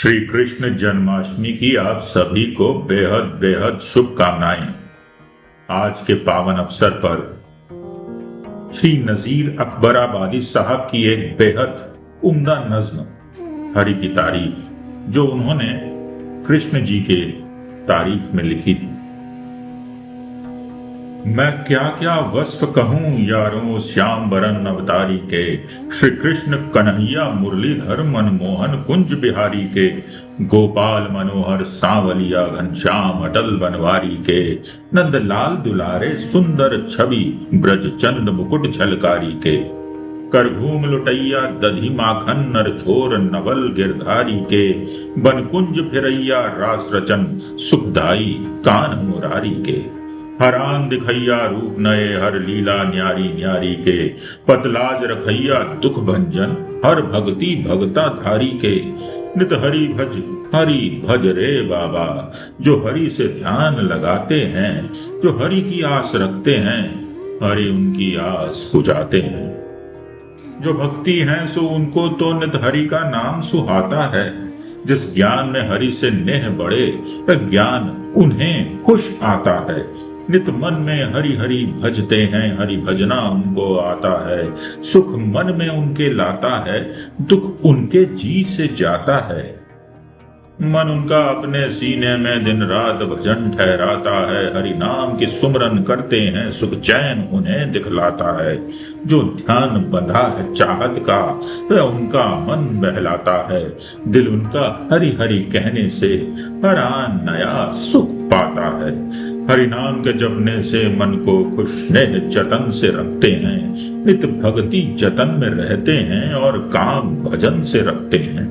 श्री कृष्ण जन्माष्टमी की आप सभी को बेहद बेहद शुभकामनाएं। आज के पावन अवसर पर श्री नजीर अकबराबादी साहब की एक बेहद उम्दा नज्म हरि की तारीफ, जो उन्होंने कृष्ण जी के तारीफ में लिखी थी। मैं क्या क्या वस्फ कहूं यारों श्याम बरन अवतारी के, श्री कृष्ण कन्हैया मुरलीधर मनमोहन कुंज बिहारी के, गोपाल मनोहर सांवलिया घनश्याम अटल बनवारी के, नंदलाल दुलारे सुंदर छवि ब्रज चंद मुकुट झलकारी के, कर घूम लुटैया दधी माखन नर छोर नवल गिरधारी के, बन कुंज फिरैया रास रचन सुखदाई कान मुरारी के, हरान दिखैया रूप नए हर लीला न्यारी न्यारी के, पतलाज रखैया दुख भंजन हर भक्ति भगता धारी के, नित हरि भज रे बाबा, जो हरि से ध्यान लगाते हैं, जो हरि की आस रखते हैं, हरि उनकी आस बुझाते हैं। जो भक्ति है सो उनको तो नित हरि का नाम सुहाता है, जिस ज्ञान में हरि से नेह बढ़े वह ज्ञान उन्हें खुश आता है। नित मन में हरि हरि भजते हैं, हरि भजना उनको आता है, सुख मन में उनके लाता है, दुख उनके जी से जाता है। मन उनका अपने सीने में दिन रात भजन ठहराता है, हरि नाम की सुमरन करते हैं, सुख चैन उन्हें दिखलाता है। जो ध्यान बंधा है चाहत का वह उनका मन बहलाता है, दिल उनका हरि हरि कहने से हर आन नया सुख पाता है। हरि नाम के जपने से मन को खुश नेह जतन से रखते हैं, नित भक्ति जतन में रहते हैं और काम भजन से रखते हैं।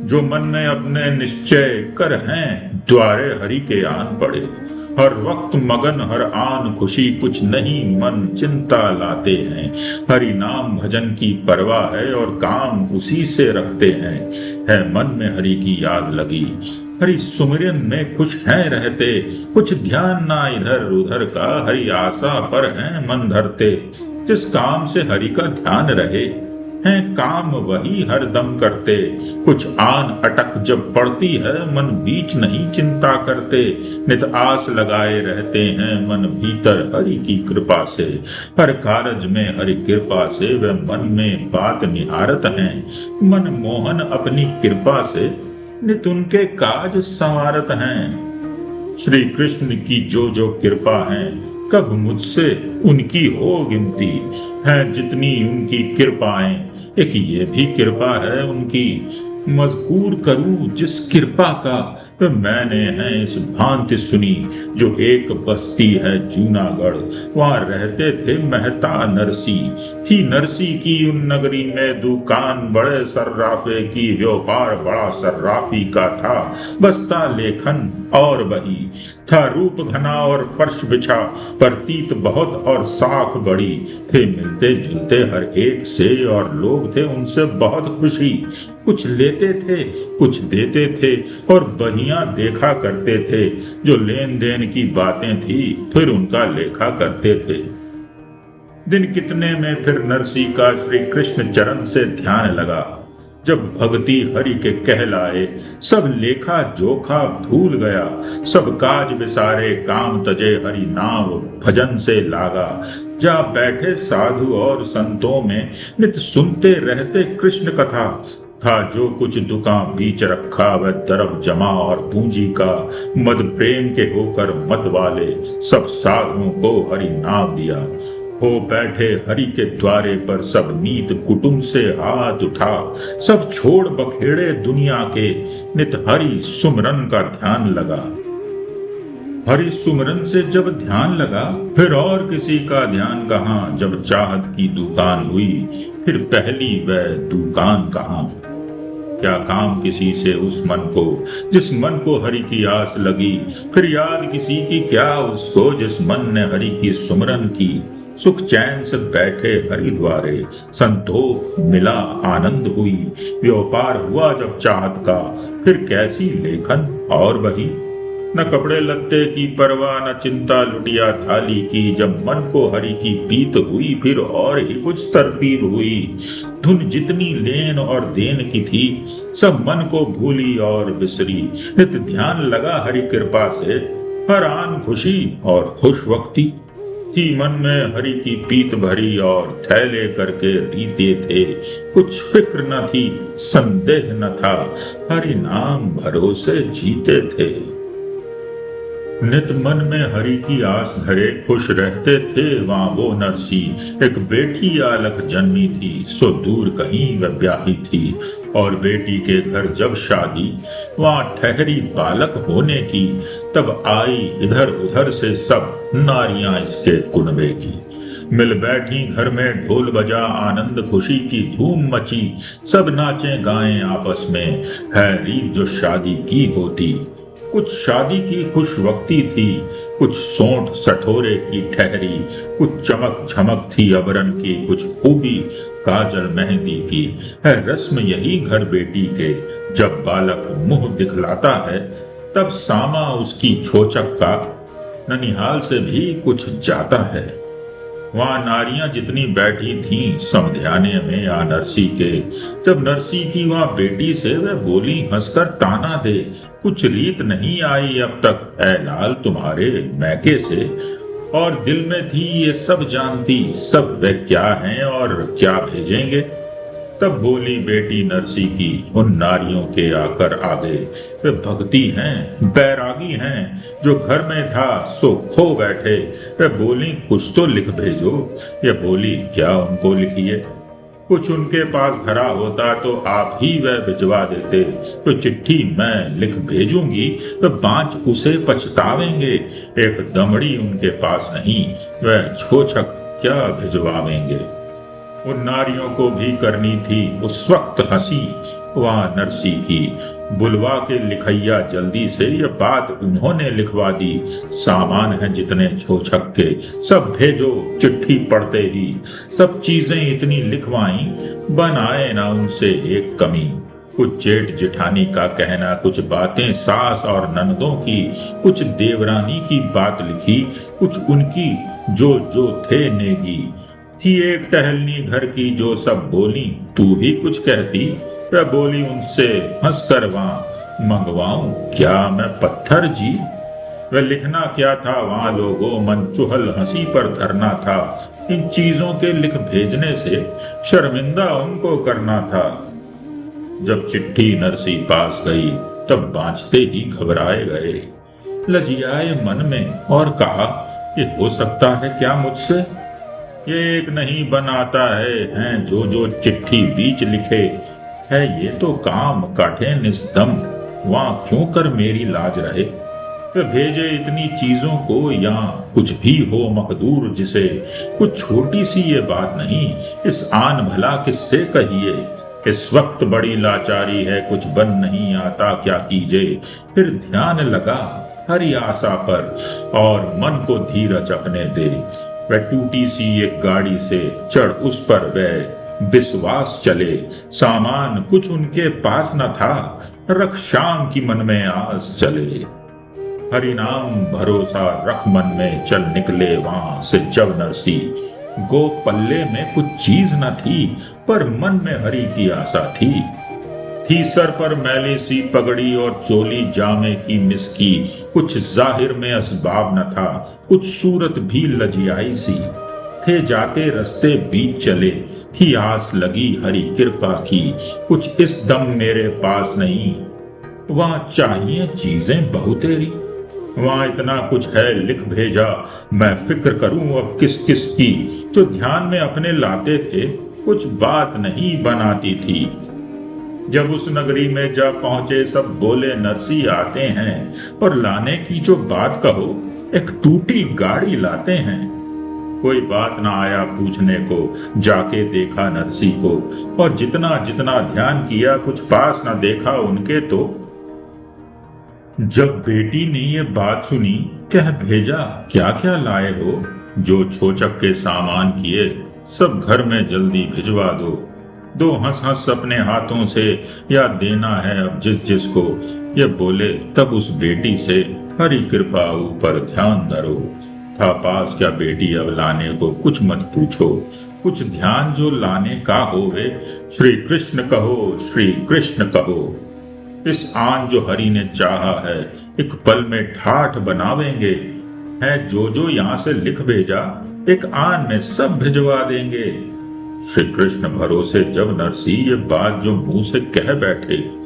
जो मन में अपने निश्चय कर हैं, द्वारे हरि के आन पड़े, हर वक्त मगन हर आन खुशी कुछ नहीं मन चिंता लाते हैं। हरि नाम भजन की परवाह है और काम उसी से रखते हैं, है मन में हरि की याद लगी, हरि सुमिरन में खुश हैं रहते, कुछ ध्यान ना इधर उधर का, हरि आशा पर हैं मन धरते। जिस काम से हरि का ध्यान रहे हैं काम वही हर दम करते, कुछ आन अटक जब पड़ती है मन बीच नहीं चिंता करते। नित आस लगाए रहते हैं मन भीतर हरि की कृपा से, हर कारज में हरि कृपा से वे मन में बात निहारत हैं। मन मोहन अपनी कृपा से नित उनके काज संवारत हैं। श्री कृष्ण की जो कृपा है कब मुझसे उनकी हो गिनती, है जितनी उनकी कृपाएं एक ये भी कृपा है उनकी। मजकूर करूं जिस कृपा का मैंने है इस भांति सुनी, जो एक बस्ती है जूनागढ़ वहां रहते थे मेहता नरसी। थी नरसी की उन नगरी में दुकान बड़े सर्राफे की, व्यापार बड़ा सर्राफी का था, बस्ता लेखन और बही था, रूप घना और फर्श बिछा, प्रतीत बहुत और साख बड़ी, थे मिलते जुलते हर एक से और लोग थे उनसे बहुत खुशी। कुछ लेते थे कुछ देते थे और बहिया देखा करते थे, जो लेन देन की बातें थी फिर उनका लेखा करते थे। दिन कितने में फिर नरसी का श्री कृष्ण चरण से ध्यान लगा, जब भक्ति हरि के कहलाए सब लेखा जोखा भूल गया, सब काज बिसारे काम तजे हरि नाम भजन से लागा। जा बैठे साधु और संतों में नित सुनते रहते कृष्ण कथा, था जो कुछ दुकान बीच रखा वह दरब जमा और पूंजी का, मद प्रेम के होकर मत वाले सब साधुओं को हरि नाम दिया। हो बैठे हरि के द्वारे पर सब नीत कुटुंब से हाथ उठा, सब छोड़ बखेड़े दुनिया के नित हरि सुमरन का ध्यान लगा। हरि सुमरन से जब ध्यान लगा फिर और किसी का ध्यान कहाँ, जब चाहत की दुकान हुई फिर पहली वह दुकान कहाँ। क्या काम किसी से उस मन को जिस मन को हरि की आस लगी, फिर याद किसी की क्या उसको जिस मन ने हरि की सुमरन की। सुख चैन से बैठे हरि द्वारे संतोष मिला आनंद हुई, व्यापार हुआ जब चाहत का फिर कैसी लेखन और बही। न कपड़े लत्ते की परवाह न चिंता लुटिया थाली की। जब मन को हरि की पीत हुई फिर और ही कुछ तरतीब हुई। धुन जितनी लेन और देन की थी सब मन को भूली और बिसरी। नित ध्यान लगा हरि कृपा से हर आन खुशी और खुश वक्ती। थी मन में हरि की पीत भरी और थैले करके रीते थे। कुछ फिक्र न थी संदेह न था हरि नाम भरोसे जीते थे। नित मन में हरि की आस धरे खुश रहते थे वहां वो नरसी। एक बेटी आलक जन्मी थी सो दूर कहीं वह ब्याही थी। और बेटी के घर जब शादी वहां ठहरी बालक होने की। तब आई इधर उधर से सब नारियां इसके कुनबे की। मिल बैठी घर में ढोल बजा आनंद खुशी की धूम मची। सब नाचे गाएं आपस में है रीत जो शादी की होती। कुछ शादी की खुश वक्ती थी कुछ सोंठ सठोरे की ठहरी। कुछ चमक झमक थी अबरन की कुछ खूबी काजल मेहंदी की। है रस्म यही घर बेटी के जब बालक मुंह दिखलाता है। तब सामा उसकी छोचक का ननिहाल से भी कुछ जाता है। वहां नारियां जितनी बैठी थीं समध्याने में आ नरसी के। जब नरसी की वहां बेटी से वह बोली हंसकर ताना दे। कुछ रीत नहीं आई अब तक ऐ लाल तुम्हारे मैके से। और दिल में थी ये सब जानती सब वे क्या हैं और क्या भेजेंगे। तब बोली बेटी नरसी की उन नारियों के आकर आगे। वे भक्ति हैं बैरागी हैं जो घर में था सो खो बैठे। वे बोली कुछ तो लिख भेजो। ये बोली क्या उनको लिखिए। कुछ उनके पास भरा होता तो आप ही वह भिजवा देते। तो चिट्ठी मैं लिख भेजूंगी तो बाँच उसे पछतावेंगे। एक दमड़ी उनके पास नहीं वह छोचक क्या भिजवावेंगे। उन नारियों को भी करनी थी उस वक्त हंसी वहां नरसी की। बुलवा के लिखैया जल्दी से ये बात उन्होंने लिखवा दी। सामान है जितने छोछक के सब भेजो चिट्ठी पढ़ते ही। सब चीजें इतनी लिखवाई बनाए ना उनसे एक कमी। कुछ जेठ जेठानी का कहना कुछ बातें सास और ननदों की। कुछ देवरानी की बात लिखी कुछ उनकी जो जो थे नेगी। थी एक टहलनी घर की जो सब बोली तू ही कुछ कहती। वह बोली उनसे हंसकर वहां मंगवाऊं क्या मैं पत्थर जी। वह लिखना क्या था वहां लोगों मन चुहल हंसी पर धरना था। इन चीजों के लिख भेजने से शर्मिंदा उनको करना था। जब चिट्ठी नरसी पास गई तब बाँचते ही घबराए गए। लजियाए मन में और कहा ये हो सकता है क्या मुझसे। ये एक नहीं बनाता है जो जो चिट्ठी बीच लिखे। है ये तो काम काटे निस्तम वहां क्यों कर मेरी लाज रहे। वे भेजे इतनी चीजों को या कुछ भी हो मकदूर जिसे। कुछ छोटी सी ये बात नहीं इस आन भला किससे कहिए। इस वक्त बड़ी लाचारी है कुछ बन नहीं आता क्या कीजे। फिर ध्यान लगा हरि आशा पर और मन को धीरज अपने दे। वह टूटी सी एक गाड़ी से चढ़ उस पर वह विश्वास चले। सामान कुछ उनके पास न था रख शाम की मन में आस चले। हरि नाम भरोसा रख मन में चल निकले वहां से जब नरसी। गो पल्ले में कुछ चीज न थी पर मन में हरि की आशा थी। सर पर मैली सी पगड़ी और चोली जामे की मिसकी। कुछ जाहिर में असबाब न था कुछ सूरत भी लजियाई सी। थे जाते रस्ते बीच चले थी आस लगी हरि कृपा की। कुछ इस दम मेरे पास नहीं वहां चाहिए चीजें बहुतेरी। वहां इतना कुछ है लिख भेजा मैं फिक्र करूं अब किस किस की। जो ध्यान में अपने लाते थे कुछ बात नहीं बनाती थी। जब उस नगरी में जा पहुंचे सब बोले नरसी आते हैं। और लाने की जो बात कहो एक टूटी गाड़ी लाते हैं। कोई बात ना आया पूछने को जाके देखा नरसी को। और जितना जितना ध्यान किया कुछ पास ना देखा उनके तो। जब बेटी ने ये बात सुनी कह भेजा क्या क्या लाए हो। जो छोचक के सामान किए सब घर में जल्दी भिजवा दो। दो हंस हंस अपने हाथों से या देना है अब जिस जिसको। ये बोले तब उस बेटी से, हरि कृपा ऊपर ध्यान धरो। था पास क्या बेटी अब लाने को, कुछ मत पूछो, कुछ ध्यान जो लाने का होवे, श्री कृष्ण कहो, श्री कृष्ण कहो। इस आन जो हरि ने चाहा है, एक पल में ठाठ बनावेंगे। है जो यहाँ से लिख भेजा, एक आन में सब भिजवा देंगे। श्री कृष्ण भरोसे जब नरसी ये बात जो मुंह से कह बैठे,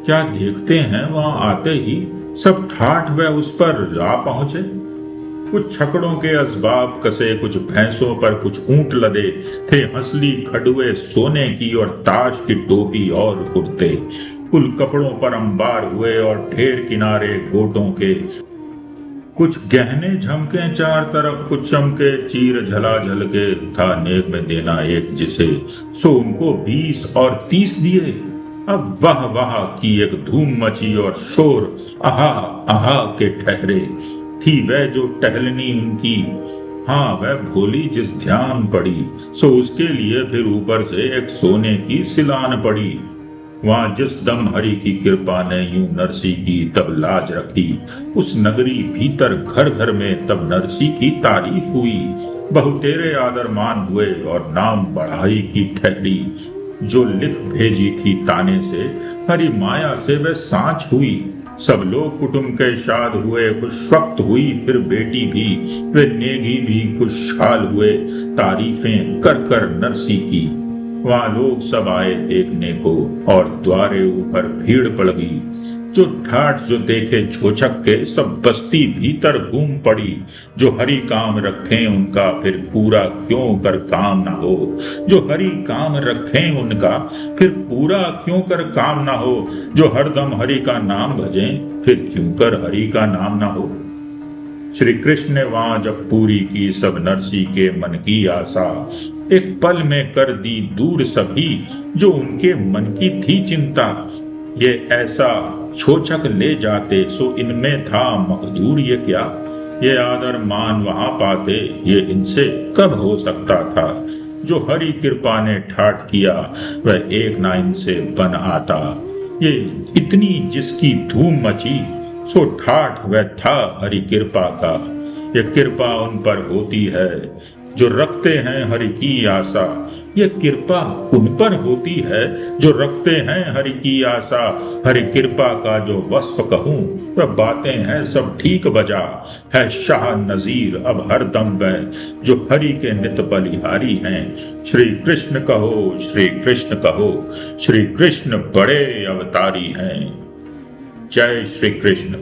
क्या देखते हैं वहां आते ही सब ठाठ व उस पर आ पहुंचे। कुछ छकड़ों के असबाब कसे, कुछ भैंसों पर कुछ ऊंट लदे थे, हंसली खड़ुए सोने की और ताश की टोपी और कुर्ते। कुल कपड़ों पर अंबार हुए और ढेर किनारे गोटों के। कुछ गहने झमके चार तरफ, कुछ चमके चीर झला झलके। था नेक में देना एक जिसे, सो उनको 20 और 30 दिए। अब वाह वाह की एक धूम मची और शोर आहा आहा के ठहरे। थी वह जो टहलनी उनकी, हाँ वह भोली जिस ध्यान पड़ी, सो उसके लिए फिर ऊपर से एक सोने की सिलान पड़ी। वहां जिस दम हरि की कृपा ने यूं नरसी की तब लाज रखी, उस नगरी भीतर घर घर में तब नरसी की तारीफ हुई। बहुतेरे आदर मान हुए और नाम बढ़ाई की ठहरी। जो लिख भेजी थी ताने से, हरि माया से वह सांच हुई। सब लोग कुटुंब के शाद हुए, खुश वक्त हुई फिर बेटी भी, वे नेगी भी खुशहाल हुए, तारीफें कर कर नरसी की। वहां लोग सब आए देखने को और द्वारे ऊपर भीड़ पड़ गई। जो ठाठ जो देखे छोचक के, सब बस्ती भीतर घूम पड़ी। जो हरि काम रखें उनका फिर पूरा क्यों कर काम ना हो। जो हरि काम रखें उनका फिर पूरा क्यों कर काम ना हो। जो हरदम हरि का नाम भजें फिर क्यों कर हरि का नाम ना हो। श्री कृष्ण ने वहां जब पूरी की सब नरसी के मन की आशा, एक पल में कर दी दूर सभी जो उनके मन की थी चिंता। ये ऐसा छोचक ले जाते, सो इनमें था मकदूर ये क्या। ये आदर मान वहां पाते, ये इनसे कब हो सकता था। जो हरि कृपा ने ठाठ किया, वह एक ना इनसे बन आता। ये इतनी जिसकी धूम मची, सो ठाठ वह था हरि कृपा का। ये कृपा उन पर होती है जो रखते हैं हरि की आशा। ये कृपा उन पर होती है जो रखते हैं हरि की आशा। हरि कृपा का जो वस्फ कहूँ, वह बातें हैं सब ठीक बजा। है शाह नजीर अब हर दम वह, जो हरि के नित बलिहारी हैं। श्री कृष्ण कहो, श्री कृष्ण कहो, श्री कृष्ण बड़े अवतारी हैं। जय श्री कृष्ण।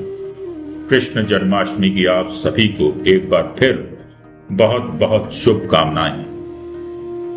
कृष्ण जन्माष्टमी की आप सभी को एक बार फिर बहुत बहुत शुभकामनाएं।